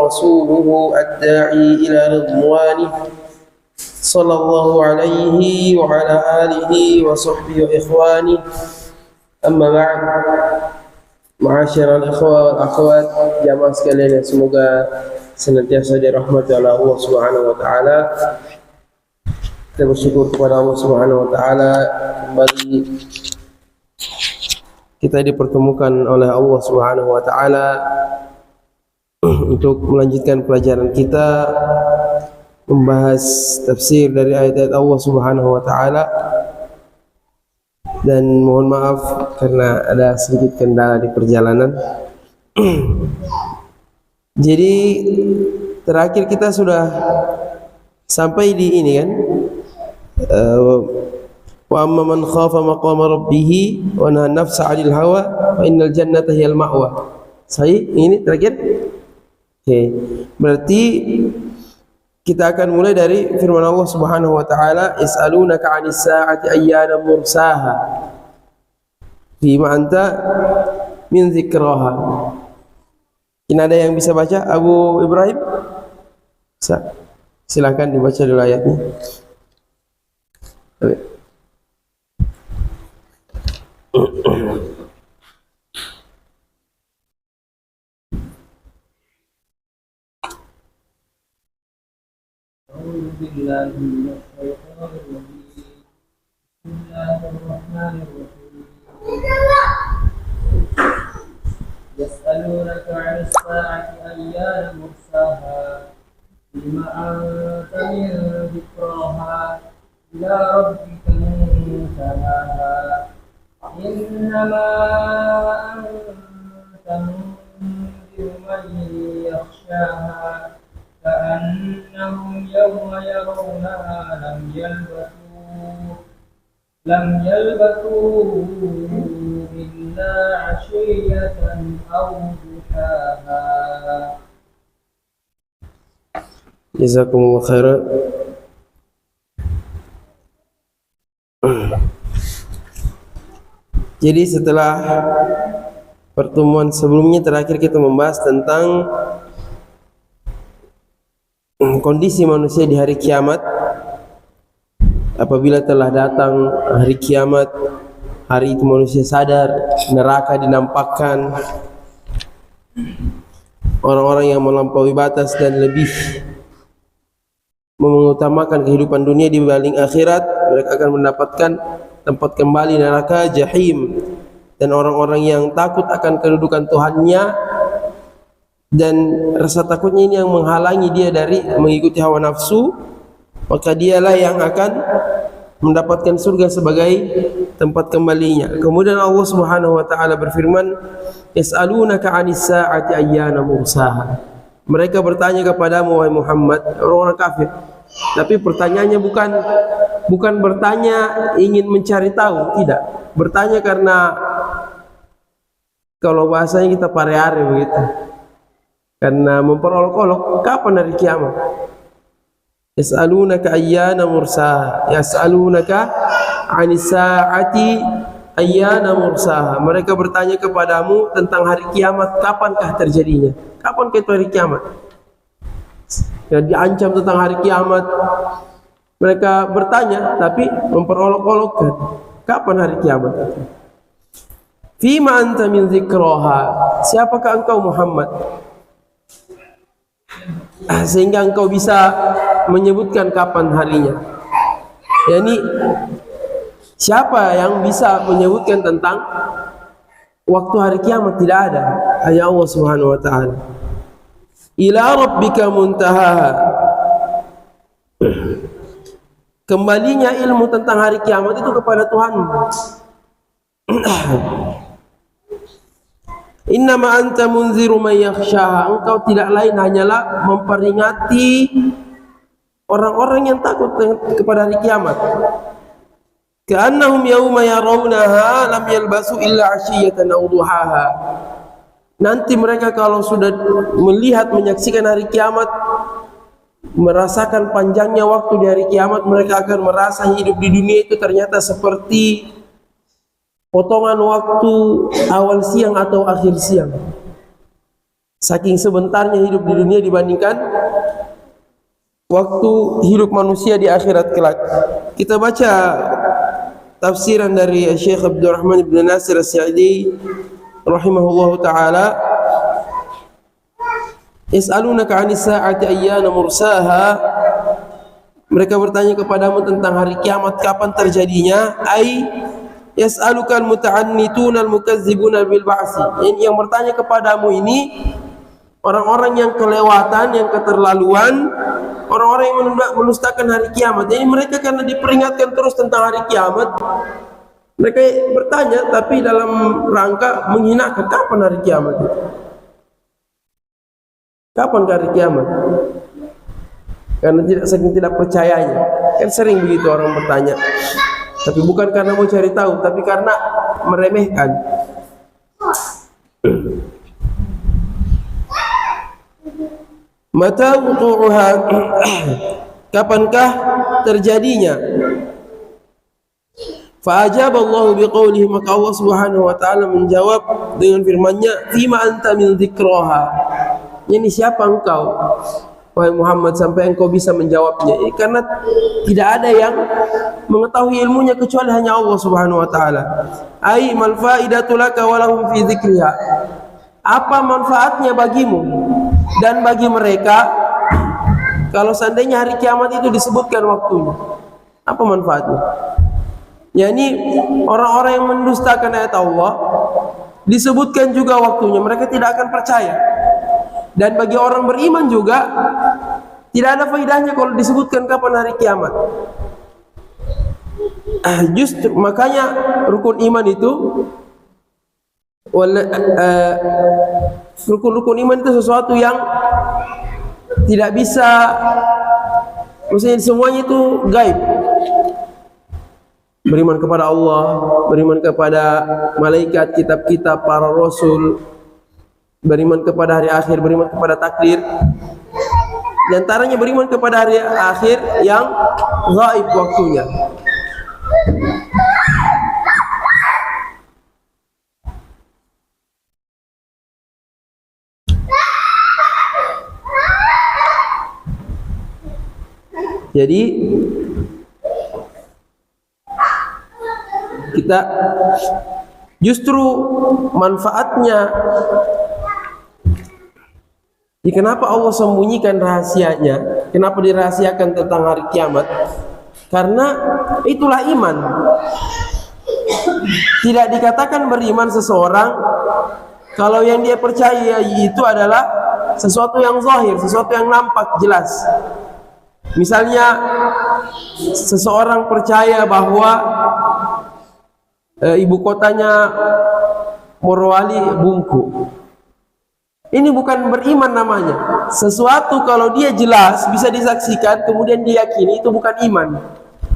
ورسوله الداعي إلى رضوانه صلى الله عليه وعلى آله وصحبه وإخوانه أما بعد Ma'asyiral ikhwah wal akhwat, jamaah sekalian yang semoga senantiasa dirahmati oleh Allah Subhanahu wa taala. Kita bersyukur kepada Allah Subhanahu wa taala kembali kita dipertemukan oleh Allah Subhanahu wa taala untuk melanjutkan pelajaran kita membahas tafsir dari ayat-ayat Allah Subhanahu wa taala. Dan mohon maaf karena ada sedikit kendala di perjalanan. Jadi terakhir kita sudah sampai di ini kan, wa amma man khafa maqama rabbih wa nahaa nafsa 'anil hawa fa innal jannata hiyal ma'wa. Sahih ini terakhir. Oke. Berarti kita akan mulai dari firman Allah Subhanahu wa taala, "Is'alunaka 'anis sa'ati ayyana mursaha." Fima anta min dzikraha. Ini ada yang bisa baca? Abu Ibrahim? Bisa. Silakan dibaca dulu ayatnya. أعوذ بالله من الشيطان الرجيم بسم الله الرحمن الرحيم يسألونك عن الساعة أيان مرساها فيما أنت من ذكراها إلى ربك منتهاها إنما أنت منذر من يخشاها كأنهم يوم يرونها لم يلبثوا إلا عشية أو ضحاها. Jazakumullah khairan. Jadi setelah pertemuan sebelumnya terakhir kita membahas tentang kondisi manusia di hari kiamat. Apabila telah datang hari kiamat, hari itu manusia sadar, neraka dinampakkan, orang-orang yang melampaui batas dan lebih mengutamakan kehidupan dunia dibanding akhirat, mereka akan mendapatkan tempat kembali neraka jahim. Dan orang-orang yang takut akan kedudukan Tuhannya dan rasa takutnya ini yang menghalangi dia dari mengikuti hawa nafsu, maka dialah yang akan mendapatkan surga sebagai tempat kembalinya. Kemudian Allah Subhanahu wa taala berfirman, "Yas'alunaka 'anis sa'ati ayyana mursaha." Mereka bertanya kepadamu wahai Muhammad, orang-orang kafir. Tapi pertanyaannya bukan bertanya ingin mencari tahu, tidak. Bertanya karena kalau bahasanya kita pare-are begitu. Karena memperolok-olok kapan hari kiamat. Yas'alunaka ayyana mursaha, yas'alunaka 'anis sa'ati ayyana mursaha. Mereka bertanya kepadamu tentang hari kiamat, kapankah terjadinya? Kapankah itu hari kiamat? Ya, diancam tentang hari kiamat. Mereka bertanya tapi memperolok-olokkan kapan hari kiamat itu. Fima anta min dzikraha. Siapakah engkau Muhammad sehingga engkau bisa menyebutkan kapan harinya? Yani siapa yang bisa menyebutkan tentang waktu hari kiamat? Tidak ada, hanya Allah Subhanahu wa taala. Ila rabbika muntahaha. Kembalinya ilmu tentang hari kiamat itu kepada Tuhanmu. Innama anta munziru man yakhshaha. Engkau tidak lain hanyalah memperingati orang-orang yang takut kepada hari kiamat. Ka'annahum yawma yarawnaha lam yalbasu illa 'ashiyatan aw duhaha. Nanti mereka kalau sudah melihat, menyaksikan hari kiamat, merasakan panjangnya waktu di hari kiamat, mereka akan merasa hidup di dunia itu ternyata seperti potongan waktu awal siang atau akhir siang. Saking sebentarnya hidup di dunia dibandingkan waktu hidup manusia di akhirat kelak. Kita baca tafsiran dari Syekh Abdurrahman bin Nasir As-Sa'di rahimahullahu taala. Yas'alunaka 'anis sa'ati ayyana mursaha. Mereka bertanya kepadamu tentang hari kiamat kapan terjadinya. Ai yas'aluka al-muta'annituna al-mukazzibuna bil ba'si. Yang bertanya kepadamu ini orang-orang yang kelewatan, yang keterlaluan, orang-orang yang mendustakan hari kiamat. Jadi mereka karena diperingatkan terus tentang hari kiamat, mereka bertanya tapi dalam rangka menghinakan. Kapan hari kiamat? Kapan hari kiamat? Karena tidak percayanya. Kan sering begitu orang bertanya. Tapi bukan karena mau cari tahu, tapi karena meremehkan. Mata wuqu'uha, kapankah terjadinya? Fa'ajaballahu biqaulihi, maka Allah Subhanahu wa taala menjawab dengan firman-Nya, "Fima anta min dzikraha." Ini siapa engkau wahai Muhammad sampai engkau bisa menjawabnya? Karena tidak ada yang mengetahui ilmunya kecuali hanya Allah Subhanahu wa taala. Ai mal faidatu laka wa lahum fi dzikriha. Apa manfaatnya bagimu dan bagi mereka kalau seandainya hari kiamat itu disebutkan waktunya? Apa manfaatnya? Yani orang-orang yang mendustakan ayat Allah disebutkan juga waktunya, mereka tidak akan percaya. Dan bagi orang beriman juga tidak ada faedahnya kalau disebutkan kapan hari kiamat. Justru makanya rukun iman itu rukun iman itu sesuatu yang tidak bisa, maksudnya semuanya itu gaib. Beriman kepada Allah, beriman kepada malaikat, kitab-kitab, para rasul, beriman kepada hari akhir, beriman kepada takdir. Di antaranya beriman kepada hari akhir yang gaib waktunya. Jadi kita justru manfaatnya, kenapa Allah sembunyikan rahasianya, kenapa dirahasiakan tentang hari kiamat? Karena itulah iman. Tidak dikatakan beriman seseorang kalau yang dia percaya itu adalah sesuatu yang zahir, sesuatu yang nampak jelas. Misalnya seseorang percaya bahwa ibu kotanya Morowali Bungku. Ini bukan beriman namanya. Sesuatu kalau dia jelas bisa disaksikan kemudian diyakini, itu bukan iman.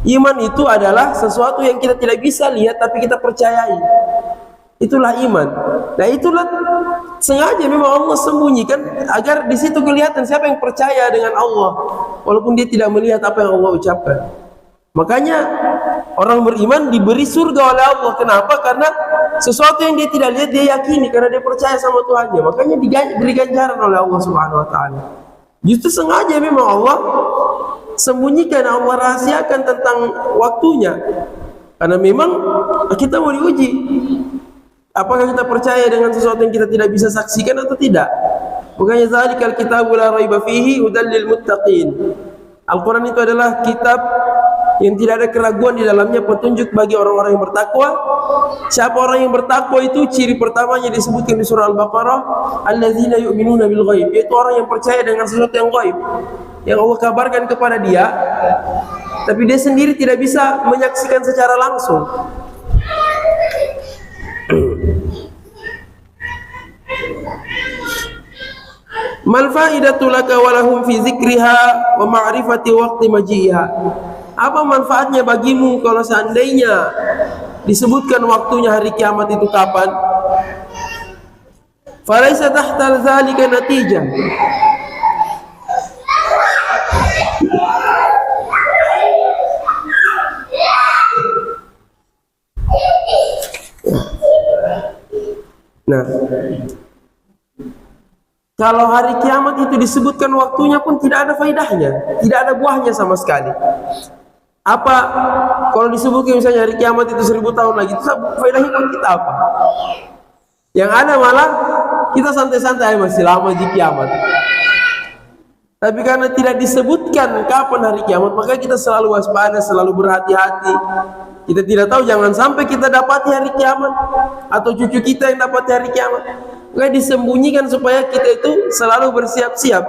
Iman itu adalah sesuatu yang kita tidak bisa lihat tapi kita percayai. Itulah iman. Nah, itulah sengaja memang Allah sembunyikan agar di situ kelihatan siapa yang percaya dengan Allah walaupun dia tidak melihat apa yang Allah ucapkan. Makanya orang beriman diberi surga oleh Allah. Kenapa? Karena sesuatu yang dia tidak lihat dia yakini karena dia percaya sama Tuhannya. Makanya diberi ganjaran oleh Allah Subhanahu wa taala. Justru sengaja memang Allah sembunyikan, Allah rahasiakan tentang waktunya. Karena memang kita mau diuji. Apakah kita percaya dengan sesuatu yang kita tidak bisa saksikan atau tidak? Makanya zalikal kitabu la raiba fihi hudal lil muttaqin. Al-Quran itu adalah kitab yang tidak ada keraguan di dalamnya, petunjuk bagi orang-orang yang bertakwa. Siapa orang yang bertakwa itu? Ciri pertamanya disebutkan di surah Al-Baqarah, alladzina yu'minuna bil ghaib, yaitu orang yang percaya dengan sesuatu yang gaib, yang Allah kabarkan kepada dia, tapi dia sendiri tidak bisa menyaksikan secara langsung. Mal faidatu laka wa lahum fi dzikriha wa ma'rifati waqti maji'iha. Apa manfaatnya bagimu kalau seandainya disebutkan waktunya hari kiamat itu kapan? Falaisa tahta dzalika natijah. Nah, Kalau hari kiamat itu disebutkan waktunya pun tidak ada faedahnya, tidak ada buahnya sama sekali. Apa kalau disebutkan misalnya hari kiamat itu 1000 tahun lagi, itu faedahnya buat kita apa? Yang ada malah kita santai-santai masih lama di kiamat. Tapi karena tidak disebutkan kapan hari kiamat, maka kita selalu waspada, selalu berhati-hati. Kita tidak tahu, jangan sampai kita dapati hari kiamat atau cucu kita yang dapat hari kiamat. Maka disembunyikan supaya kita itu selalu bersiap-siap.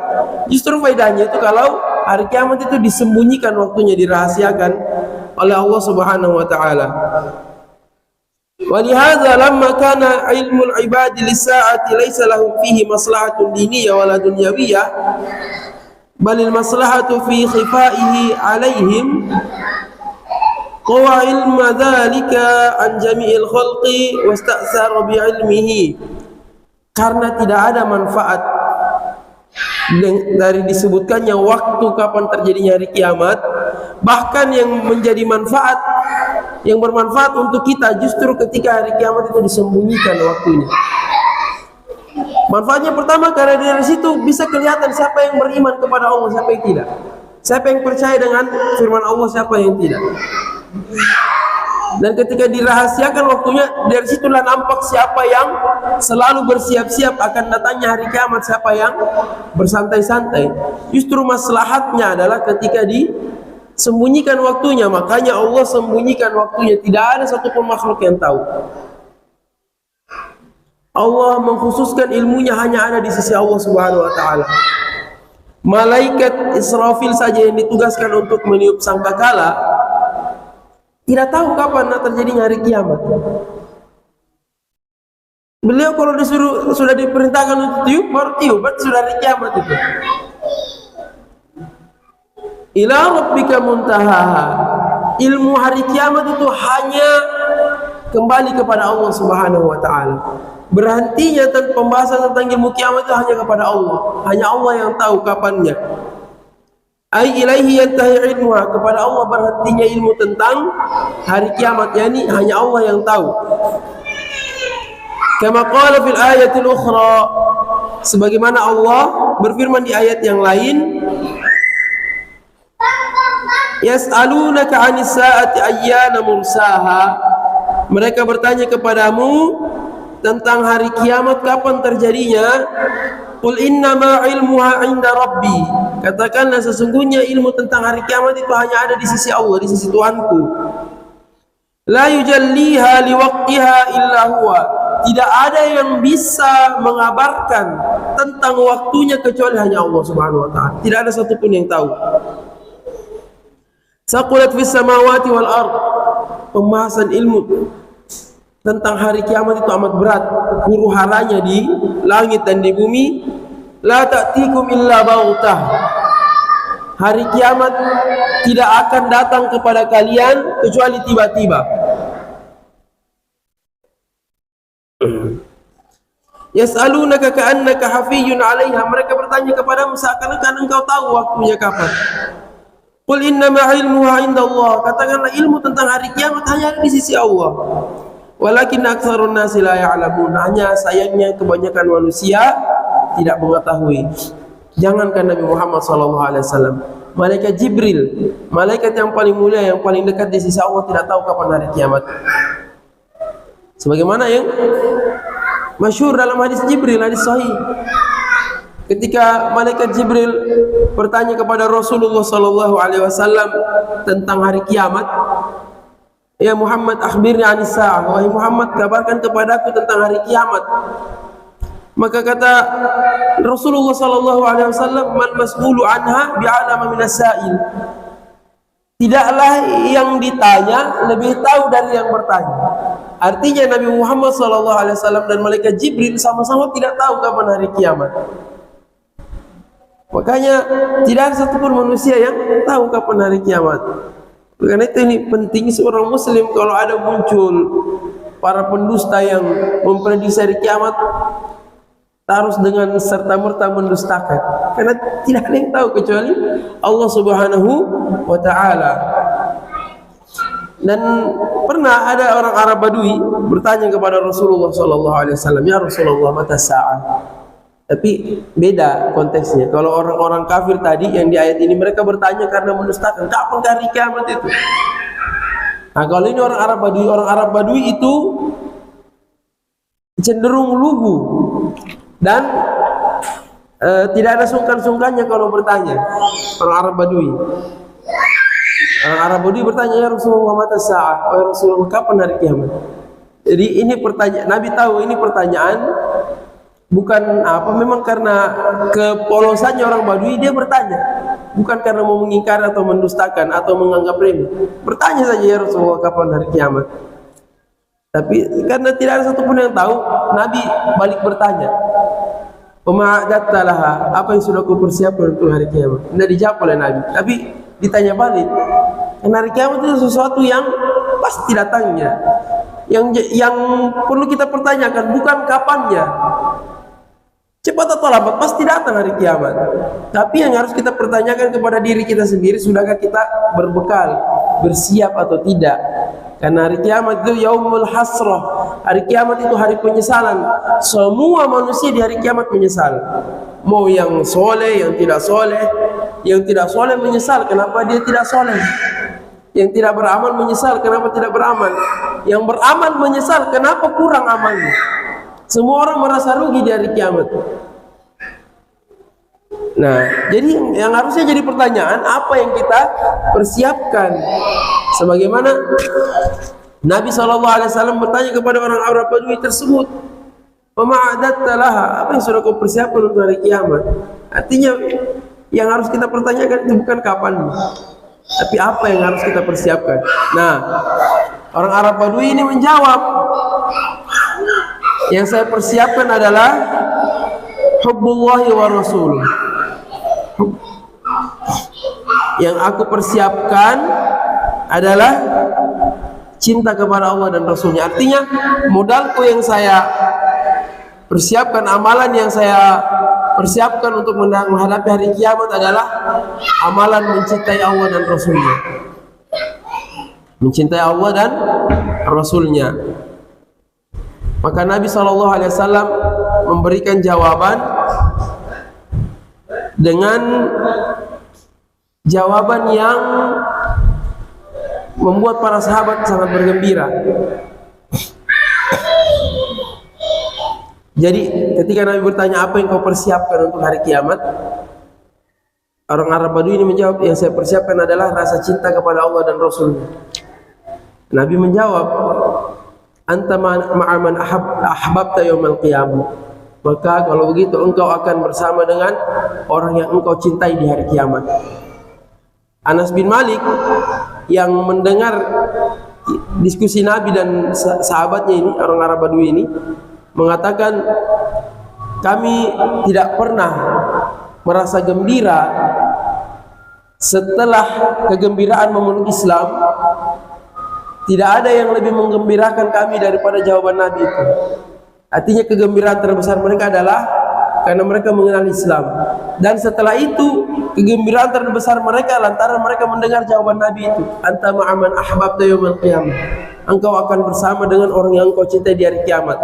Justru faedahnya itu kalau hari kiamat itu disembunyikan waktunya, dirahasiakan oleh Allah Subhanahu wa taala. Walihadza lamma kana ilmul ibadi lis-sa'ati laysa lahum fihi maslahatun diniyah wala dunyawiyah balil maslahatu fi khifaihi alaihim qawa ilma dzalika an jami'il khalqi wasta'sara bi ilmihi. Karena tidak ada manfaat dari disebutkannya waktu kapan terjadinya hari kiamat, bahkan yang menjadi manfaat, yang bermanfaat untuk kita justru ketika hari kiamat itu disembunyikan waktunya. Manfaatnya pertama karena dari situ bisa kelihatan siapa yang beriman kepada Allah, siapa yang tidak, siapa yang percaya dengan firman Allah, siapa yang tidak. Dan ketika dirahasiakan waktunya, dari situlah nampak siapa yang selalu bersiap-siap akan datangnya hari kiamat, siapa yang bersantai-santai. Justru maslahatnya adalah ketika disembunyikan waktunya. Makanya Allah sembunyikan waktunya, tidak ada satupun makhluk yang tahu. Allah mengkhususkan ilmunya hanya ada di sisi Allah Subhanahu wa taala. Malaikat Israfil saja yang ditugaskan untuk meniup sangkakala tidak tahu kapan terjadinya hari kiamat. Beliau kalau disuruh, sudah diperintahkan untuk tiup, baru tiup, berarti sudah hari kiamat itu. Ila rabbika muntahaha. Ilmu hari kiamat itu hanya kembali kepada Allah Subhanahu wa taala. Berhentinya pembahasan tentang ilmu kiamat itu hanya kepada Allah. Hanya Allah yang tahu kapannya. Ai ilaihi yantahi ilmuha, kepada Allah berhentinya ilmu tentang hari kiamat, yakni hanya Allah yang tahu. Kama qala fil ayatil ukhra, sebagaimana Allah berfirman di ayat yang lain, yas'alunaka 'anis sa'ati ayyana mursaha, mereka bertanya kepadamu tentang hari kiamat kapan terjadinya. Qul innama ilmuha 'inda rabbi, katakanlah sesungguhnya ilmu tentang hari kiamat itu hanya ada di sisi Allah, di sisi Tuhanku. La yujalliha liwaqtiha illa huwa, tidak ada yang bisa mengabarkan tentang waktunya kecuali hanya Allah Subhanahu wa taala. Tidak ada satupun yang tahu. Saqulat fis samawati wal ard, pembahasan ilmu tentang hari kiamat itu amat berat, huru-haranya di langit dan di bumi. La ta'tikum illa baghtah, hari kiamat tidak akan datang kepada kalian kecuali tiba-tiba. Yas'alunaka ka'annaka hafiyyun 'alaiha, mereka bertanya kepadamu seakan-akan engkau tahu waktunya kapan. Qul innama 'ilmuha 'indallah, katakanlah ilmu tentang hari kiamat hanya ada di sisi Allah. Walakin aktsarun nasi la ya'lamun, hanya sayangnya kebanyakan manusia tidak mengetahui. Jangankan Nabi Muhammad SAW, malaikat Jibril, malaikat yang paling mulia, yang paling dekat di sisi Allah, tidak tahu kapan hari kiamat. Sebagaimana yang masyhur dalam hadis Jibril, hadis sahih, ketika malaikat Jibril bertanya kepada Rasulullah SAW tentang hari kiamat, ya Muhammad, akhbirni anis sa'ah, wahai Muhammad, kabarkan kepadaku tentang hari kiamat. Maka kata Rasulullah SAW, man mas'ulu anha bi'alama minas sa'il, tidaklah yang ditanya lebih tahu dari yang bertanya. Artinya Nabi Muhammad SAW dan malaikat Jibril sama-sama tidak tahu kapan hari kiamat. Makanya tidak ada satupun manusia yang tahu kapan hari kiamat. Karena itu ini penting seorang muslim kalau ada muncul para pendusta yang memprediksi hari kiamat, harus dengan serta-merta mendustakan, karena tidak ada yang tahu kecuali Allah Subhanahu wa taala. Dan pernah ada orang Arab Badui bertanya kepada Rasulullah SAW, ya Rasulullah, mata sa'ah, Tapi beda konteksnya. Kalau orang-orang kafir tadi yang di ayat ini mereka bertanya karena mendustakan, kapan hari kiamat itu? Nah, kalau ini orang Arab Badui itu cenderung lugu dan tidak ada sungkan-sungkannya kalau bertanya. Orang Arab Badui. Orang Arab Badui bertanya, ya Rasulullah, mata sa'ah? Ya Rasulullah, kapan hari kiamat? Jadi ini pertanyaan, Nabi tahu ini pertanyaan bukan apa, memang karena kepolosannya orang Badui dia bertanya, bukan karena mau mengingkari atau mendustakan atau menganggap remeh. Bertanya saja, ya Rasulullah, kapan hari kiamat? Tapi karena tidak ada satupun yang tahu, Nabi balik bertanya, "Pema'adattalaha, apa yang sudah kau persiapkan untuk hari kiamat?" Tidak dijawab oleh Nabi, tapi ditanya balik. Karena hari kiamat itu sesuatu yang pasti datangnya. Yang perlu kita pertanyakan bukan kapannya. Cepat atau lambat pasti datang hari kiamat. Tapi yang harus kita pertanyakan kepada diri kita sendiri, sudahkah kita berbekal, bersiap atau tidak? Karena hari kiamat itu yaumul hasrah. Hari kiamat itu hari penyesalan. Semua manusia di hari kiamat menyesal. Mau yang soleh, yang tidak soleh. Yang tidak soleh menyesal kenapa dia tidak soleh. Yang tidak beramal menyesal kenapa tidak beramal. Yang beramal menyesal kenapa kurang amalnya. Semua orang merasa rugi di hari kiamat. Nah, jadi yang harusnya jadi pertanyaan, apa yang kita persiapkan? Sebagaimana Nabi SAW bertanya kepada orang Arab Badui tersebut, "Pema'adattalaha, apa yang sudah kau persiapkan untuk hari kiamat?" Artinya yang harus kita pertanyakan itu bukan kapan, tapi apa yang harus kita persiapkan. Nah, orang Arab Badui ini menjawab, yang saya persiapkan adalah hubbullahi wa rasul. Yang aku persiapkan adalah cinta kepada Allah dan Rasulnya. Artinya modalku yang saya persiapkan, amalan yang saya persiapkan untuk menghadapi hari kiamat adalah amalan mencintai Allah dan Rasulnya. Mencintai Allah dan Rasulnya. Maka Nabi SAW memberikan jawaban dengan jawaban yang membuat para sahabat sangat bergembira. Jadi ketika Nabi bertanya, apa yang kau persiapkan untuk hari kiamat? Orang Arab Badui ini menjawab, yang saya persiapkan adalah rasa cinta kepada Allah dan Rasulnya. Nabi menjawab, anta ma'aman ahbabta yawmal qiyamah. Maka kalau begitu engkau akan bersama dengan orang yang engkau cintai di hari kiamat. Anas bin Malik yang mendengar diskusi Nabi dan sahabatnya ini, orang Arab Badui ini, mengatakan, kami tidak pernah merasa gembira setelah kegembiraan memeluk Islam. Tidak ada yang lebih menggembirakan kami daripada jawaban Nabi itu. Artinya kegembiraan terbesar mereka adalah karena mereka mengenal Islam. Dan setelah itu kegembiraan terbesar mereka lantaran mereka mendengar jawaban Nabi itu, anta ma'aman ahbabta yawmal qiyamah. Engkau akan bersama dengan orang yang engkau cintai di hari kiamat.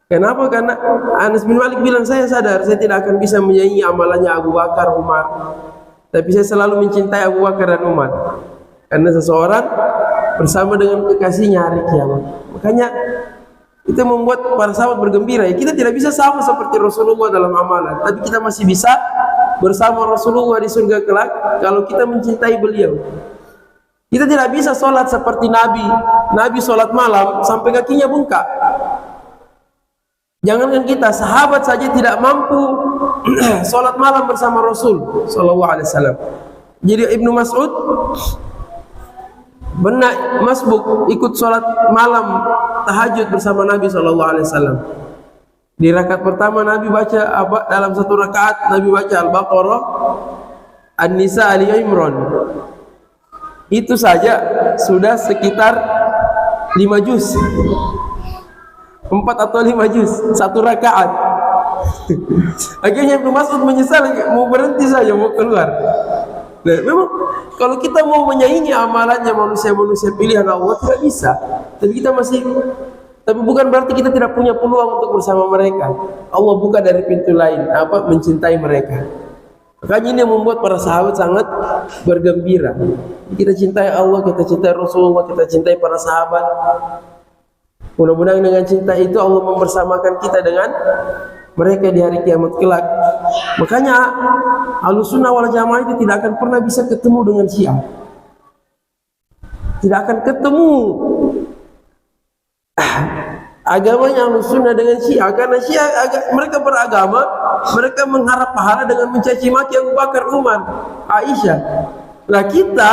Kenapa? Karena Anas bin Malik bilang, saya sadar saya tidak akan bisa menyaingi amalannya Abu Bakar, Umar, tapi saya selalu mencintai Abu Bakar dan Umar. Karena seseorang bersama dengan kekasihnya hari kiamat. Makanya itu membuat para sahabat bergembira. Ya, kita tidak bisa sama seperti Rasulullah dalam amalan, tapi kita masih bisa bersama Rasulullah di surga kelak kalau kita mencintai beliau. Kita tidak bisa sholat seperti Nabi. Nabi sholat malam sampai kakinya bengkak. Jangankan kita, sahabat saja tidak mampu sholat malam bersama Rasul Sallallahu Alaihi Wasallam. Jadi Ibnu Mas'ud benar masbuk ikut sholat malam tahajud bersama Nabi SAW. Di rakaat pertama Nabi baca dalam satu rakaat Nabi baca Al-Baqarah, An-Nisa, Ali Imran. Itu saja sudah sekitar 5 juz, 4 atau 5 juz satu rakaat. Akhirnya Ibnu Mas'ud menyesal, mau berhenti saja, mau keluar. Nah, memang kalau kita mau menyaingi amalannya manusia-manusia pilihan Allah tidak bisa. Tapi kita masih Tapi bukan berarti kita tidak punya peluang untuk bersama mereka. Allah buka dari pintu lain, apa, mencintai mereka. Makanya ini yang membuat para sahabat sangat bergembira. Kita cintai Allah, kita cintai Rasulullah, kita cintai para sahabat. Mudah-mudahan dengan cinta itu Allah membersamakan kita dengan mereka di hari kiamat kelak. Makanya Ahlussunnah wal Jamaah itu tidak akan pernah bisa ketemu dengan Syiah. Tidak akan ketemu agamanya Ahlussunnah dengan Syiah, karena Syiah mereka beragama, mereka mengharap pahala dengan mencaci maki Abu Bakar, Umar, Aisyah. Nah kita,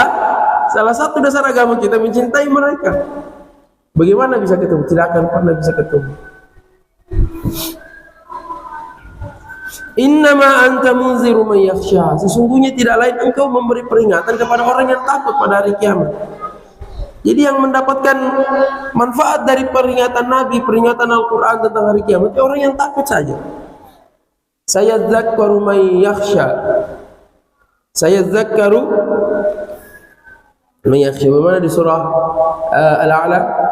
salah satu dasar agama kita mencintai mereka. Bagaimana bisa ketemu? Tidak akan pernah bisa ketemu. Innama anta munziru man yakhsha. Sesungguhnya tidak lain engkau memberi peringatan kepada orang yang takut pada hari kiamat. Jadi yang mendapatkan manfaat dari peringatan Nabi, peringatan Al-Quran tentang hari kiamat, ya orang yang takut saja. Sayadzakkaru man yakhsha. Sayadzakkaru man yakhsha. Bagaimana di surah Al-A'la?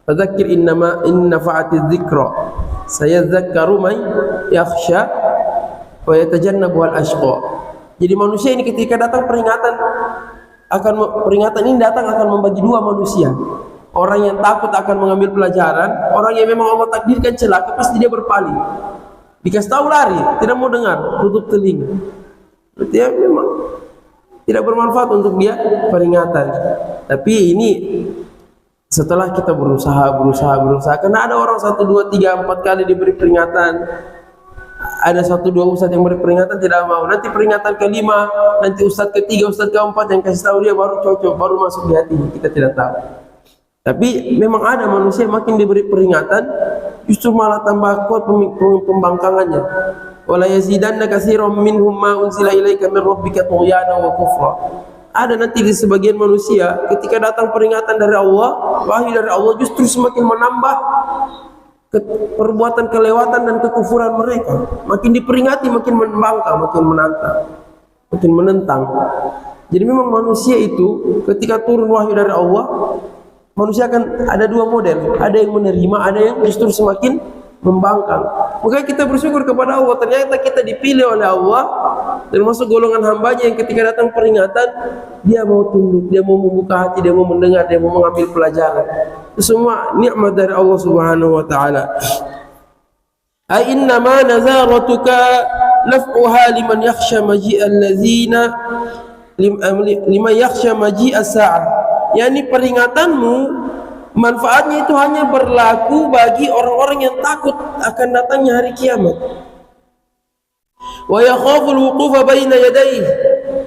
Fadzakir innama innafa'atiz dzikra. Sayadzakkaru man yakhsha wa yatajannabuhal ashqa. Jadi manusia ini ketika datang peringatan ini datang akan membagi dua manusia. Orang yang takut akan mengambil pelajaran, orang yang memang Allah takdirkan celaka, pasti dia berpaling. Dikasih tahu lari, tidak mau dengar, tutup telinga. Berarti ya memang tidak bermanfaat untuk dia peringatan. Tapi ini setelah kita berusaha, karena ada orang 1, 2, 3, 4 kali diberi peringatan, ada 1, 2 ustadz yang beri peringatan tidak mau, nanti peringatan kelima, nanti ustadz ketiga, ustadz keempat yang kasih tahu dia baru cocok, baru masuk di hati, kita tidak tahu. Tapi memang ada manusia makin diberi peringatan justru malah tambah kuat pembangkangannya. Wala yazidanna katsiran minhum ma unzila ilaika min rabbika tughyana wa kufra. Ada nanti di sebagian manusia ketika datang peringatan dari Allah, wahyu dari Allah, justru semakin menambah perbuatan kelewatan dan kekufuran mereka. Makin diperingati makin membangkang, makin menantang, makin menentang. Jadi memang manusia itu ketika turun wahyu dari Allah, manusia akan ada dua model, ada yang menerima, ada yang justru semakin membangkang. Makanya kita bersyukur kepada Allah, ternyata kita dipilih oleh Allah termasuk golongan hambanya yang ketika datang peringatan dia mau tunduk, dia mau membuka hati, dia mau mendengar, dia mau mengambil pelajaran. Itu semua nikmat dari Allah Subhanahu wa taala. A inna ma nazaratuka laf'uha liman yakhsha maji'al ladzina liman yakhsha maji'as sa'ah. Yani peringatanmu manfaatnya itu hanya berlaku bagi orang-orang yang takut akan datangnya hari kiamat. Wa yakhaful wuqufa baina yadayhi,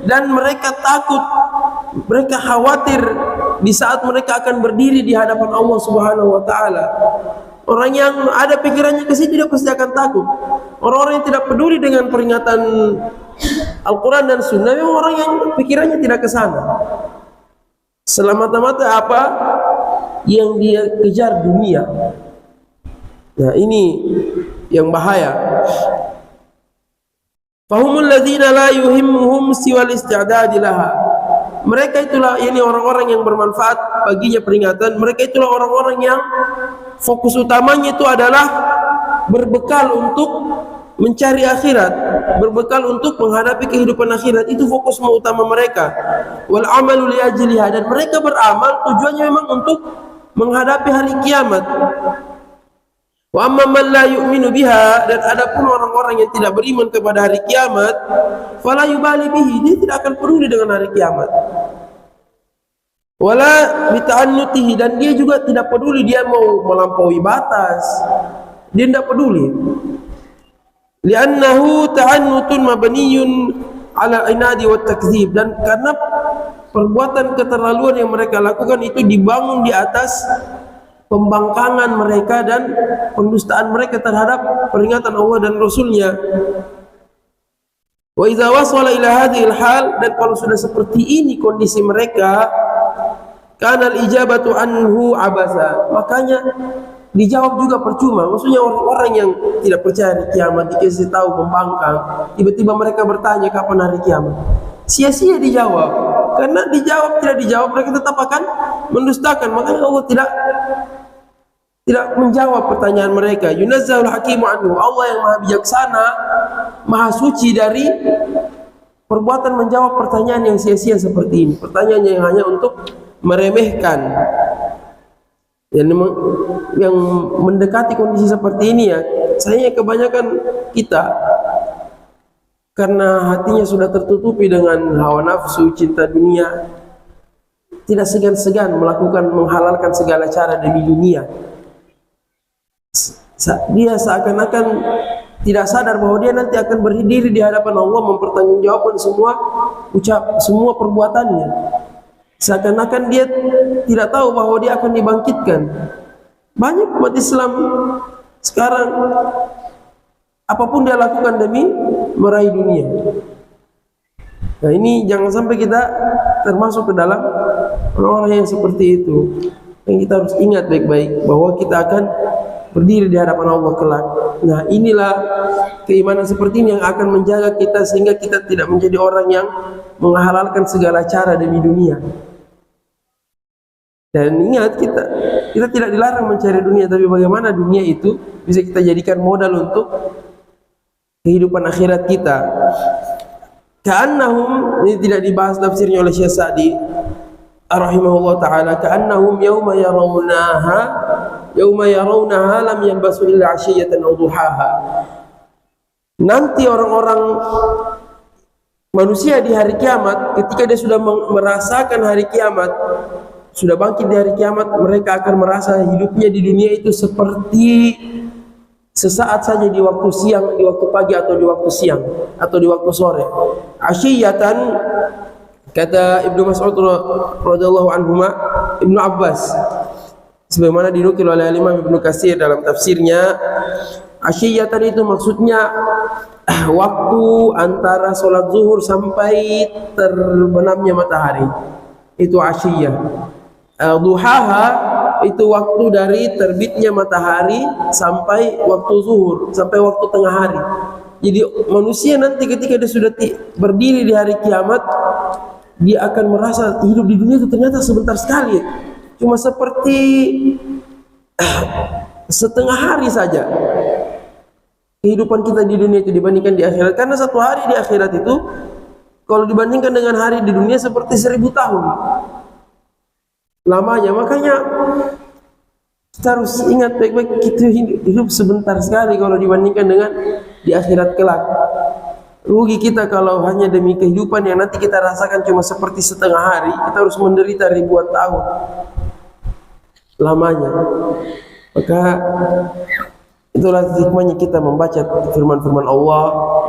dan mereka takut, mereka khawatir di saat mereka akan berdiri di hadapan Allah Subhanahu wa taala. Orang yang ada pikirannya ke situ dia pasti akan takut. Orang-orang yang tidak peduli dengan peringatan Al-Quran dan Sunnah memang orang yang pikirannya tidak ke sana. Semata-mata apa yang dia kejar dunia. Nah ini yang bahaya. Fahumul ladzina la yuhimmuhum siwal isti'dad laha. Mereka itulah ini orang-orang yang bermanfaat baginya peringatan. Mereka itulah orang-orang yang fokus utamanya itu adalah berbekal untuk mencari akhirat, berbekal untuk menghadapi kehidupan akhirat. Itu fokus utama mereka. Wal amalu li ajliha, dan mereka beramal tujuannya memang untuk menghadapi hari kiamat. Wa amma man la yu'minu biha, dan adapun orang-orang yang tidak beriman kepada hari kiamat, fala yubali bihi, dia tidak akan peduli dengan hari kiamat. Wala bita'annutihi, dan dia juga tidak peduli dia mau melampaui batas. Dia tidak peduli. Li'annahu ta'annutun mabniyun 'ala inadi wa takdzib, dan karena perbuatan keterlaluan yang mereka lakukan itu dibangun di atas pembangkangan mereka dan pendustaan mereka terhadap peringatan Allah dan Rasulnya. Wa idza wasala ila hadhil hal, dan kalau sudah seperti ini kondisi mereka, kana al-ijabatu anhu abasa, makanya dijawab juga percuma. Maksudnya orang-orang yang tidak percaya hari kiamat dikasih tahu membangkang, tiba-tiba mereka bertanya kapan hari kiamat, sia-sia dijawab. Karena dijawab tidak dijawab mereka tetap akan mendustakan. Makanya Allah tidak tidak menjawab pertanyaan mereka. Yunazzahul hakimu anhu, Allah yang maha bijaksana, maha suci dari perbuatan menjawab pertanyaan yang sia-sia seperti ini, pertanyaan yang hanya untuk meremehkan. Yang mendekati kondisi seperti ini ya, sayangnya kebanyakan kita karena hatinya sudah tertutupi dengan hawa nafsu, cinta dunia, tidak segan-segan menghalalkan segala cara demi dunia. Dia seakan-akan tidak sadar bahwa dia nanti akan berdiri di hadapan Allah mempertanggungjawabkan semua perbuatannya. Seakan-akan dia tidak tahu bahwa dia akan dibangkitkan. Banyak umat Islam sekarang apapun dia lakukan demi meraih dunia. Nah, ini jangan sampai kita termasuk ke dalam orang-orang yang seperti itu. Yang kita harus ingat baik-baik bahwa kita akan berdiri di hadapan Allah kelak. Nah, inilah keimanan seperti ini yang akan menjaga kita sehingga kita tidak menjadi orang yang menghalalkan segala cara demi dunia. Dan ingat, kita tidak dilarang mencari dunia, tapi bagaimana dunia itu bisa kita jadikan modal untuk kehidupan akhirat kita. Ka'annahum, ini tidak dibahas tafsirnya oleh Syekh Sa'di rahimahullah ta'ala, ka'annahum yawma yarawnaha lam yalbasu illa 'ashiyatan aw duhaha. Nanti orang-orang manusia di hari kiamat, ketika dia sudah merasakan hari kiamat, sudah bangkit di hari kiamat, mereka akan merasa hidupnya di dunia itu seperti sesaat saja di waktu siang, di waktu pagi atau di waktu siang atau di waktu sore. Ashiyatan, kata Ibnu Mas'ud radhiyallahu anhuma, Ibnu Abbas, sebagaimana dinukil oleh Imam Ibnu Katsir dalam tafsirnya, ashiyatan itu maksudnya waktu antara sholat zuhur sampai terbenamnya matahari, itu ashiyah. Duhaha itu waktu dari terbitnya matahari sampai waktu zuhur, sampai waktu tengah hari. Jadi manusia nanti ketika dia sudah berdiri di hari kiamat, dia akan merasa hidup di dunia itu ternyata sebentar sekali, cuma seperti setengah hari saja kehidupan kita di dunia itu dibandingkan di akhirat. Karena satu hari di akhirat itu kalau dibandingkan dengan hari di dunia seperti 1000 tahun lamanya. Makanya kita harus ingat baik-baik, kita hidup sebentar sekali kalau dibandingkan dengan di akhirat kelak. Rugi kita kalau hanya demi kehidupan yang nanti kita rasakan cuma seperti setengah hari, kita harus menderita ribuan tahun lamanya. Maka itulah hikmahnya kita membaca firman-firman Allah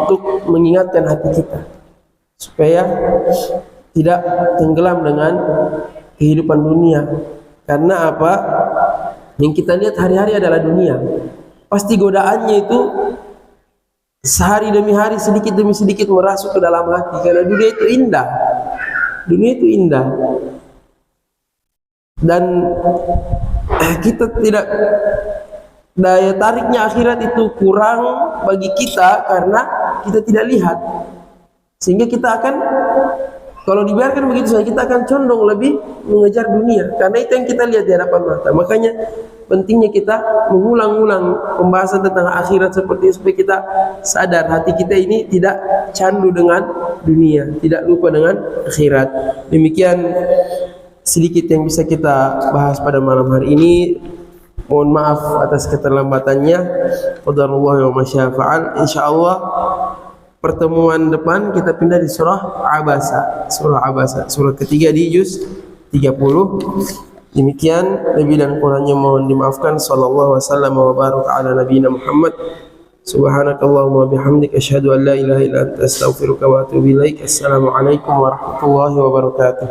untuk mengingatkan hati kita supaya tidak tenggelam dengan kehidupan dunia. Karena apa? Yang kita lihat hari-hari adalah dunia. Pasti godaannya itu sehari demi hari, sedikit demi sedikit merasuk ke dalam hati. Karena dunia itu indah. Dunia itu indah. Dan kita tidak, daya tariknya akhirat itu kurang bagi kita karena kita tidak lihat. Sehingga kita akan, kalau dibiarkan begitu saja, kita akan condong lebih mengejar dunia, karena itu yang kita lihat di hadapan mata. Makanya pentingnya kita mengulang-ulang pembahasan tentang akhirat seperti itu, supaya kita sadar hati kita ini tidak candu dengan dunia, tidak lupa dengan akhirat. Demikian sedikit yang bisa kita bahas pada malam hari ini. Mohon maaf atas keterlambatannya. Qadarullah wa masya fa'al. Insyaallah pertemuan depan kita pindah di surah Abasa, surah ketiga di juz 30. Demikian, lebih dan kurangnya mohon dimaafkan. Sallallahu wasallam wa baraka ala nabiyina Muhammad. Subhanakallahumma bihamdika asyhadu an la ilaha illa anta astaghfiruka wa atubu ilaik. Assalamualaikum warahmatullahi wabarakatuh.